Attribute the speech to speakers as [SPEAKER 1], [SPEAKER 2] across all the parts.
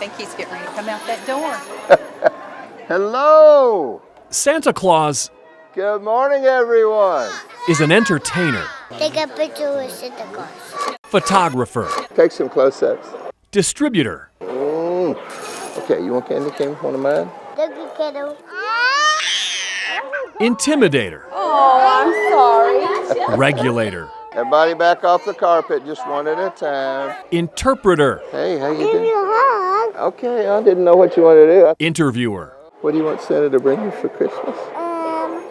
[SPEAKER 1] think he's getting ready to come out that door.
[SPEAKER 2] Hello!
[SPEAKER 3] Santa Claus
[SPEAKER 2] Good morning, everyone.
[SPEAKER 3] is an entertainer,
[SPEAKER 4] Take a picture with Santa Claus.
[SPEAKER 3] photographer,
[SPEAKER 2] Take some close-ups.
[SPEAKER 3] distributor,
[SPEAKER 2] Okay, you want candy cane with one of mine?
[SPEAKER 4] Look at kiddo.
[SPEAKER 3] intimidator,
[SPEAKER 1] Oh, I'm sorry.
[SPEAKER 3] regulator,
[SPEAKER 2] Everybody back off the carpet, just one at a time.
[SPEAKER 3] interpreter,
[SPEAKER 2] Hey, how you
[SPEAKER 4] Give
[SPEAKER 2] doing?
[SPEAKER 4] you a hug.
[SPEAKER 2] Okay, I didn't know what you wanted to do.
[SPEAKER 3] interviewer,
[SPEAKER 2] What do you want Santa to bring you for Christmas?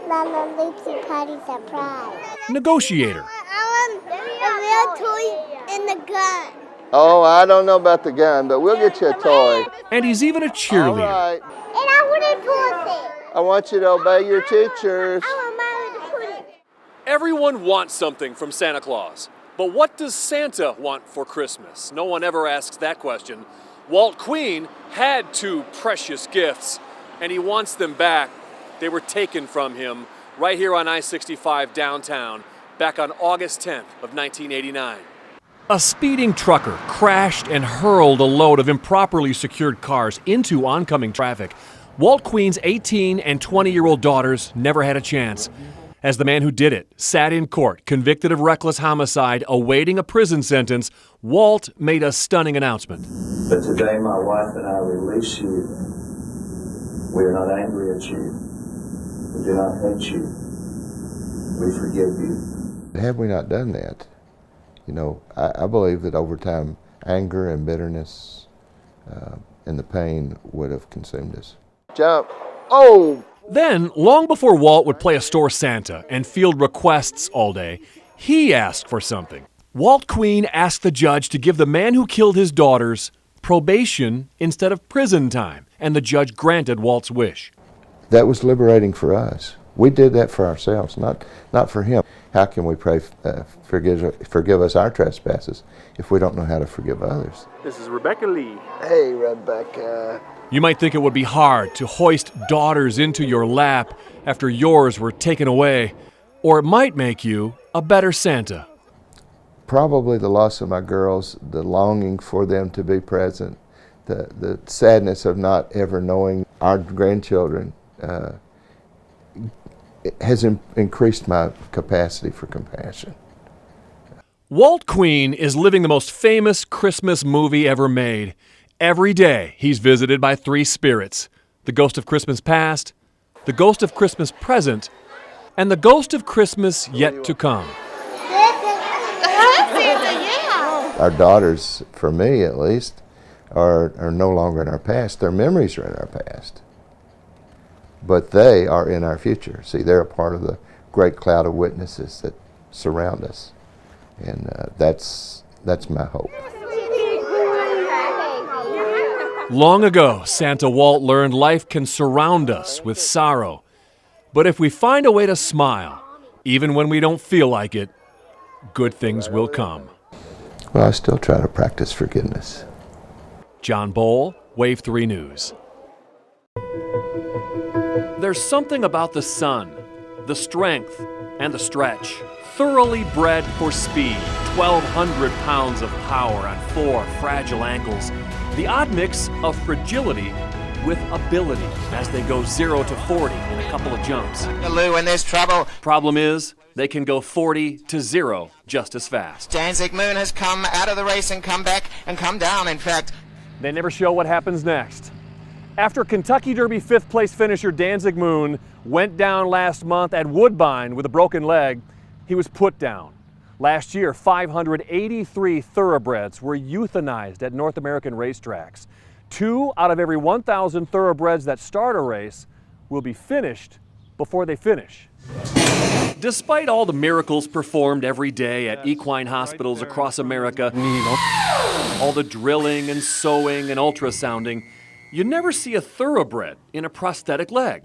[SPEAKER 4] Lala Lucy party surprise.
[SPEAKER 3] negotiator,
[SPEAKER 4] I want a real toy in the gun.
[SPEAKER 2] Oh, I don't know about the gun, but we'll get you a toy.
[SPEAKER 3] and he's even a
[SPEAKER 2] All
[SPEAKER 3] cheerleader.
[SPEAKER 2] right.
[SPEAKER 4] And I want a toy.
[SPEAKER 2] I want you to obey your teachers.
[SPEAKER 4] I want Mama to put it.
[SPEAKER 5] Everyone wants something from Santa Claus. But what does Santa want for Christmas? No one ever asks that question. Walt Queen had 2 precious gifts, and he wants them back. They were taken from him right here on I-65 downtown back on August 10th of 1989.
[SPEAKER 3] A speeding trucker crashed and hurled a load of improperly secured cars into oncoming traffic. Walt Queen's 18 and 20-year-old daughters never had a chance. As the man who did it sat in court, convicted of reckless homicide, awaiting a prison sentence, Walt made a stunning announcement.
[SPEAKER 6] But today my wife and I release you. We are not angry at you. We do not hate you. We forgive you.
[SPEAKER 2] Had we not done that, I believe that over time, anger and bitterness and the pain would have consumed us. Jump. Oh!
[SPEAKER 3] Then, long before Walt would play a store Santa and field requests all day, he asked for something. Walt Queen asked the judge to give the man who killed his daughters probation instead of prison time, and the judge granted Walt's wish.
[SPEAKER 2] That was liberating for us. We did that for ourselves, not for him. How can we pray, forgive us our trespasses if we don't know how to forgive others?
[SPEAKER 7] This is Rebecca Lee.
[SPEAKER 2] Hey, Rebecca.
[SPEAKER 3] You might think it would be hard to hoist daughters into your lap after yours were taken away, or it might make you a better Santa.
[SPEAKER 2] Probably the loss of my girls, the longing for them to be present, the sadness of not ever knowing our grandchildren has increased my capacity for compassion.
[SPEAKER 3] Walt Queen is living the most famous Christmas movie ever made. Every day, he's visited by 3 spirits: the ghost of Christmas past, the ghost of Christmas present, and the ghost of Christmas yet to come.
[SPEAKER 2] Our daughters, for me at least, are no longer in our past. Their memories are in our past. But they are in our future. See, they're a part of the great cloud of witnesses that surround us. And that's my hope.
[SPEAKER 3] Long ago, Santa Walt learned life can surround us with sorrow. But if we find a way to smile, even when we don't feel like it, good things will come.
[SPEAKER 2] Well, I still try to practice forgiveness.
[SPEAKER 3] John Bowl, Wave 3 News. There's something about the sun, the strength, and the stretch. Thoroughly bred for speed, 1,200 pounds of power on 4 fragile ankles. The odd mix of fragility with ability as they go 0 to 40 in a couple of jumps.
[SPEAKER 8] Lou, when there's trouble,
[SPEAKER 3] Problem is, they can go 40 to 0 just as fast.
[SPEAKER 8] Danzig Moon has come out of the race and come back and come down, in fact.
[SPEAKER 3] They never show what happens next. After Kentucky Derby 5th place finisher Danzig Moon went down last month at Woodbine with a broken leg, he was put down. Last year, 583 thoroughbreds were euthanized at North American racetracks. 2 out of every 1,000 thoroughbreds that start a race will be finished before they finish. Despite all the miracles performed every day at equine hospitals across America, all the drilling and sewing and ultrasounding, you never see a thoroughbred in a prosthetic leg.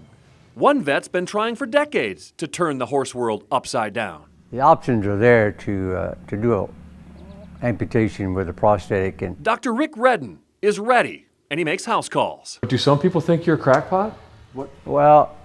[SPEAKER 3] One vet's been trying for decades to turn the horse world upside down.
[SPEAKER 9] The options are there to do an amputation with a prosthetic. And
[SPEAKER 3] Dr. Rick Redden is ready, and he makes house calls.
[SPEAKER 7] Do some people think you're a crackpot?
[SPEAKER 9] well,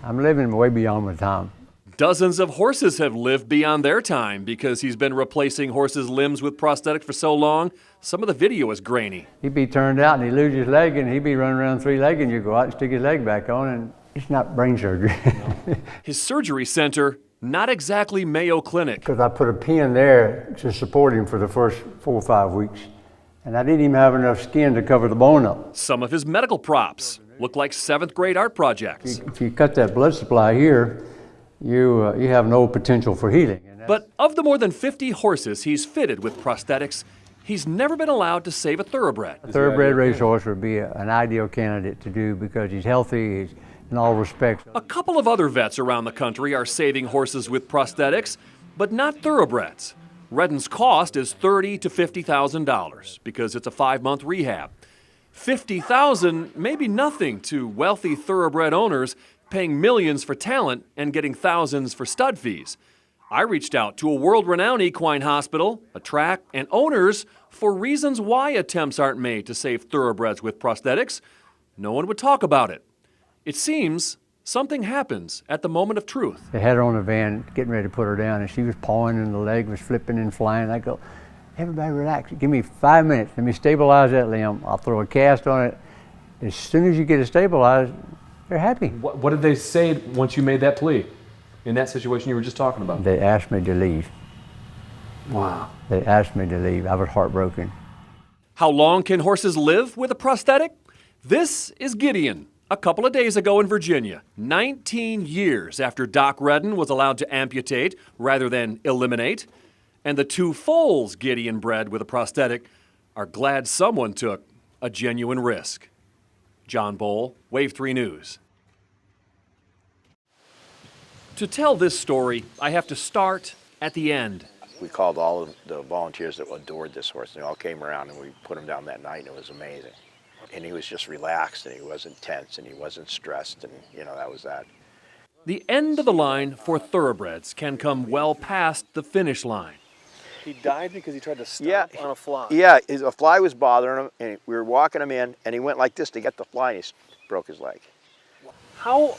[SPEAKER 9] I'm living way beyond my time.
[SPEAKER 5] Dozens of horses have lived beyond their time because he's been replacing horses' limbs with prosthetics for so long. Some of the video is grainy.
[SPEAKER 9] He'd be turned out and he'd lose his leg and he'd be running around three-legged and you go out and stick his leg back on and it's not brain surgery.
[SPEAKER 5] His surgery center, not exactly Mayo Clinic.
[SPEAKER 9] Because I put a pin there to support him for the first 4 or 5 weeks. And I didn't even have enough skin to cover the bone up.
[SPEAKER 5] Some of his medical props look like 7th grade art projects.
[SPEAKER 9] If you cut that blood supply here, you have no potential for healing.
[SPEAKER 5] But of the more than 50 horses he's fitted with prosthetics, he's never been allowed to save a thoroughbred.
[SPEAKER 9] A thoroughbred racehorse would be an ideal candidate to do because he's healthy, he's in all respects.
[SPEAKER 5] A couple of other vets around the country are saving horses with prosthetics, but not thoroughbreds. Redden's cost is $30,000 to $50,000 because it's a 5-month rehab. $50,000 may be nothing to wealthy thoroughbred owners paying millions for talent and getting thousands for stud fees. I reached out to a world-renowned equine hospital, a track, and owners for reasons why attempts aren't made to save thoroughbreds with prosthetics. No one would talk about it. It seems something happens at the moment of truth.
[SPEAKER 9] They had her on the van getting ready to put her down and she was pawing and the leg was flipping and flying. I go, everybody relax, give me 5 minutes, let me stabilize that limb. I'll throw a cast on it. As soon as you get it stabilized, they're happy.
[SPEAKER 7] What did they say once you made that plea? In that situation you were just talking about?
[SPEAKER 9] They asked me to leave.
[SPEAKER 7] Wow.
[SPEAKER 9] They asked me to leave. I was heartbroken.
[SPEAKER 5] How long can horses live with a prosthetic? This is Gideon. A couple of days ago in Virginia, 19 years after Doc Redden was allowed to amputate rather than eliminate. And the 2 foals Gideon bred with a prosthetic are glad someone took a genuine risk. John Bowl, Wave 3 News. To tell this story, I have to start at the end.
[SPEAKER 10] We called all of the volunteers that adored this horse. They all came around and we put him down that night and it was amazing. And he was just relaxed and he wasn't tense and he wasn't stressed and, you know, that was that.
[SPEAKER 5] The end of the line for thoroughbreds can come well past the finish line.
[SPEAKER 7] He died because he tried to stomp on a fly.
[SPEAKER 10] Yeah, a fly was bothering him and we were walking him in and he went like this to get the fly and he broke his leg.
[SPEAKER 7] How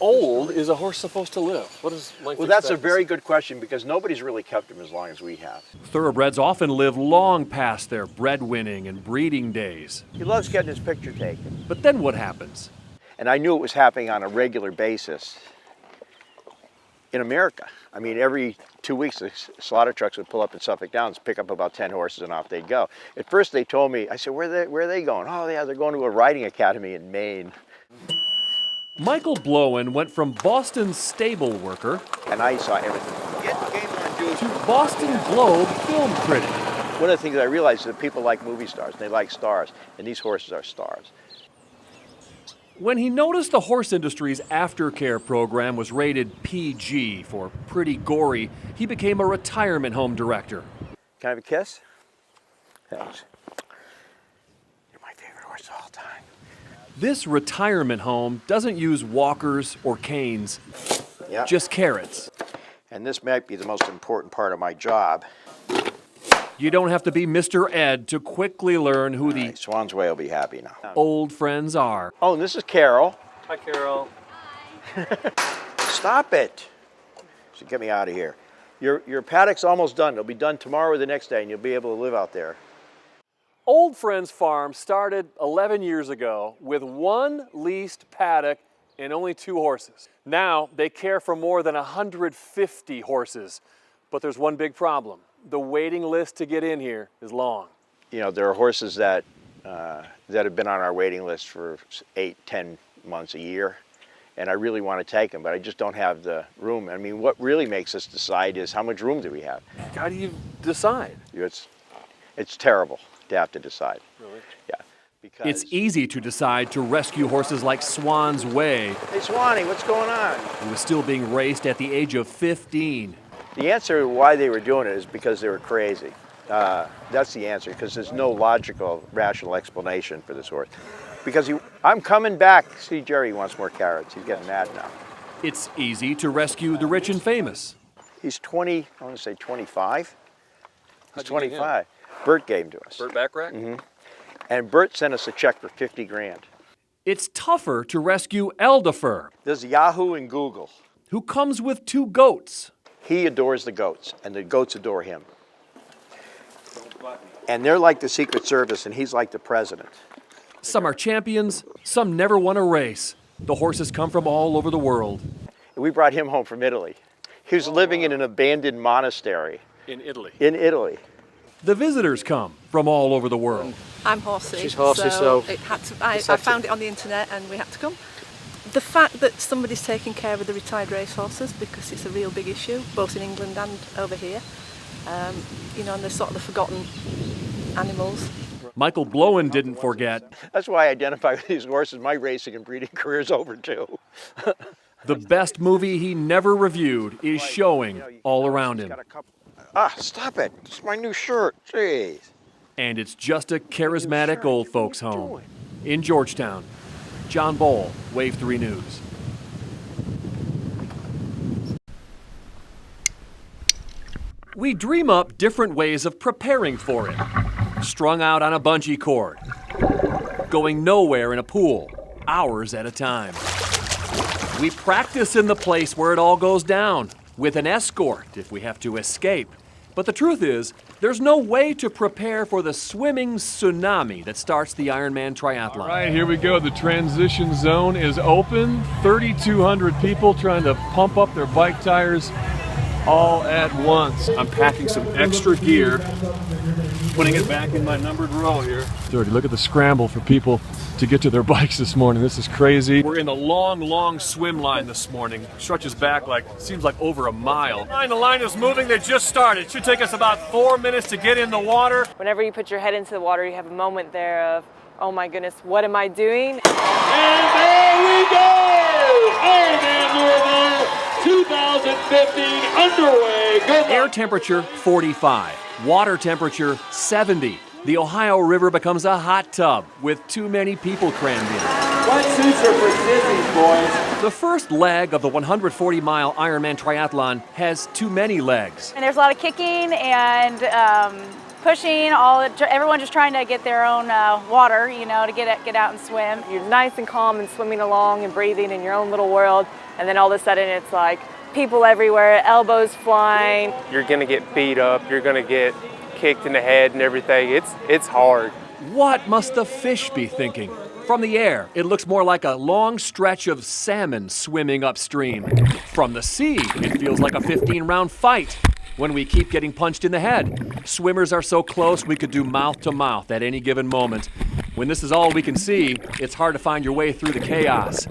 [SPEAKER 7] old is a horse supposed to live? What is life
[SPEAKER 10] Well, that's a
[SPEAKER 7] expectancy?
[SPEAKER 10] very good question because nobody's really kept him as long as we have.
[SPEAKER 5] Thoroughbreds often live long past their breadwinning and breeding days.
[SPEAKER 10] He loves getting his picture taken.
[SPEAKER 5] But then what happens?
[SPEAKER 10] And I knew it was happening on a regular basis in America. I mean, every 2 weeks, the slaughter trucks would pull up in Suffolk Downs, pick up about 10 horses, and off they'd go. At first, they told me, I said, where are they going? Oh, yeah, they're going to a riding academy in Maine.
[SPEAKER 5] Michael Blowen went from Boston's stable worker
[SPEAKER 10] And I saw everything. Get the game on, Juice.
[SPEAKER 5] to Boston Globe film critic.
[SPEAKER 10] One of the things I realized is that people like movie stars, and they like stars, and these horses are stars.
[SPEAKER 5] When he noticed the horse industry's aftercare program was rated PG for pretty gory, he became a retirement home director.
[SPEAKER 10] Can I have a kiss? Thanks. You're my favorite horse of all time.
[SPEAKER 5] This retirement home doesn't use walkers or canes,
[SPEAKER 10] Yeah.
[SPEAKER 5] just carrots.
[SPEAKER 10] And this might be the most important part of my job.
[SPEAKER 5] You don't have to be Mr. Ed to quickly learn who the
[SPEAKER 10] Swan's Way will be happy now.
[SPEAKER 5] old friends are.
[SPEAKER 10] Oh, and this is Carol.
[SPEAKER 7] Hi, Carol.
[SPEAKER 10] Stop it. So get me out of here. Your paddock's almost done. It'll be done tomorrow or the next day, and you'll be able to live out there.
[SPEAKER 5] Old Friends Farm started 11 years ago with one leased paddock and only 2 horses. Now they care for more than 150 horses, but there's one big problem. The waiting list to get in here is long.
[SPEAKER 10] You know, there are horses that have been on our waiting list for 8, 10 months, a year, and I really want to take them, but I just don't have the room. I mean, what really makes us decide is how much room do we have?
[SPEAKER 5] How do you decide?
[SPEAKER 10] It's terrible to have to decide.
[SPEAKER 5] Really?
[SPEAKER 10] Yeah. Because
[SPEAKER 5] It's easy to decide to rescue horses like Swan's Way,
[SPEAKER 10] Hey, Swanee, what's going on?
[SPEAKER 5] who was still being raced at the age of 15.
[SPEAKER 10] The answer to why they were doing it is because they were crazy. That's the answer, because there's no logical, rational explanation for this horse. Because I'm coming back. See, Jerry wants more carrots. He's getting mad now.
[SPEAKER 5] It's easy to rescue the rich and famous.
[SPEAKER 10] He's 20, I want to say 25. He's
[SPEAKER 7] How'd you get him?
[SPEAKER 10] 25. Bert gave him to us.
[SPEAKER 7] Burt Backrack?
[SPEAKER 10] Mm-hmm. And Bert sent us a check for 50 grand.
[SPEAKER 5] It's tougher to rescue Eldefer,
[SPEAKER 10] There's Yahoo and Google.
[SPEAKER 5] who comes with 2 goats.
[SPEAKER 10] He adores the goats, and the goats adore him. And they're like the Secret Service, and he's like the president.
[SPEAKER 5] Some are champions, some never won a race. The horses come from all over the world.
[SPEAKER 10] We brought him home from Italy. He was living in an abandoned monastery.
[SPEAKER 5] In Italy.
[SPEAKER 10] In Italy.
[SPEAKER 5] The visitors come from all over the world.
[SPEAKER 1] I'm horsey.
[SPEAKER 7] She's horsey, so
[SPEAKER 1] it had to, I found it on the internet and we had to come. The fact that somebody's taking care of the retired racehorses, because it's a real big issue, both in England and over here, you know, and they're sort of the forgotten animals.
[SPEAKER 5] Michael Blowen didn't forget.
[SPEAKER 10] That's why I identify with these horses. My racing and breeding career is over too.
[SPEAKER 5] The best movie he never reviewed is showing all around him.
[SPEAKER 10] Ah, stop it. It's my new shirt. Jeez.
[SPEAKER 5] And it's just a charismatic old folks home. In Georgetown, John Boll, Wave 3 News. We dream up different ways of preparing for it. Strung out on a bungee cord. Going nowhere in a pool, hours at a time. We practice in the place where it all goes down, with an escort if we have to escape. But the truth is, there's no way to prepare for the swimming tsunami that starts the Ironman triathlon.
[SPEAKER 3] All right, here we go. The transition zone is open. 3,200 people trying to pump up their bike tires all at once. I'm packing some extra gear, putting it back in my numbered row here. Dirty, look at the scramble for people to get to their bikes this morning. This is crazy. We're in the long swim line this morning. Stretches back seems like over a mile. The line is moving. They just started. It should take us about 4 minutes to get in the water.
[SPEAKER 11] Whenever you put your head into the water, you have a moment there of, oh my goodness, what am I doing?
[SPEAKER 7] And there we go! Ironman Louisville 2015 underway. Good
[SPEAKER 5] Air temperature 45, water temperature 70. The Ohio River becomes a hot tub with too many people crammed in.
[SPEAKER 7] Wetsuits are for sissies, boys.
[SPEAKER 5] The first leg of the 140-mile Ironman triathlon has too many legs.
[SPEAKER 11] And there's a lot of kicking and pushing, everyone just trying to get their own water, you know, to get out and swim. You're nice and calm and swimming along and breathing in your own little world, and then all of a sudden it's like people everywhere, elbows flying.
[SPEAKER 12] You're gonna get beat up, you're gonna get kicked in the head and everything. It's hard.
[SPEAKER 5] What must the fish be thinking? From the air, it looks more like a long stretch of salmon swimming upstream. From the sea, it feels like a 15-round fight when we keep getting punched in the head. Swimmers are so close we could do mouth to mouth at any given moment. When this is all we can see, it's hard to find your way through the chaos.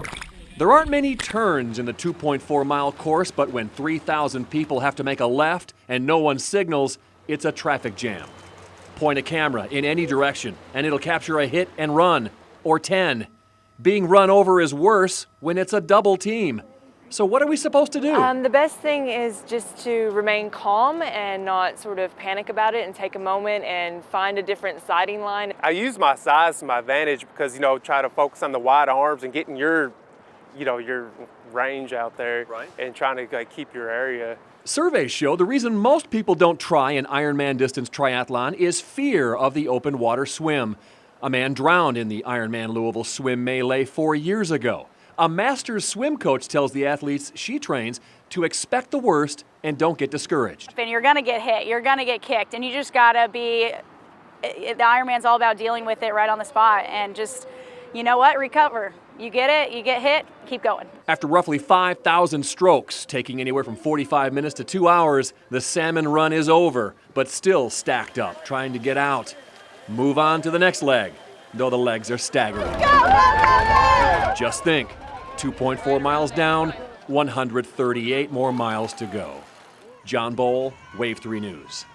[SPEAKER 5] There aren't many turns in the 2.4-mile course, but when 3,000 people have to make a left and no one signals, it's a traffic jam. Point a camera in any direction, and it'll capture a hit and run, or 10. Being run over is worse when it's a double team. So what are we supposed to do?
[SPEAKER 11] The best thing is just to remain calm and not sort of panic about it and take a moment and find a different sighting line.
[SPEAKER 12] I use my size to my advantage because, you know, try to focus on the wide arms and getting your range out there, right, and trying to keep your area.
[SPEAKER 5] Surveys show the reason most people don't try an Ironman distance triathlon is fear of the open water swim. A man drowned in the Ironman Louisville swim melee 4 years ago. A master's swim coach tells the athletes she trains to expect the worst and don't get discouraged.
[SPEAKER 13] And you're gonna get hit, you're gonna get kicked, and you just gotta be, the Ironman's all about dealing with it right on the spot and just, you know what, recover. You get it, you get hit, keep going.
[SPEAKER 5] After roughly 5,000 strokes, taking anywhere from 45 minutes to 2 hours, the salmon run is over, but still stacked up, trying to get out. Move on to the next leg, though the legs are staggering. Just think, 2.4 miles down, 138 more miles to go. John Boll, Wave 3 News.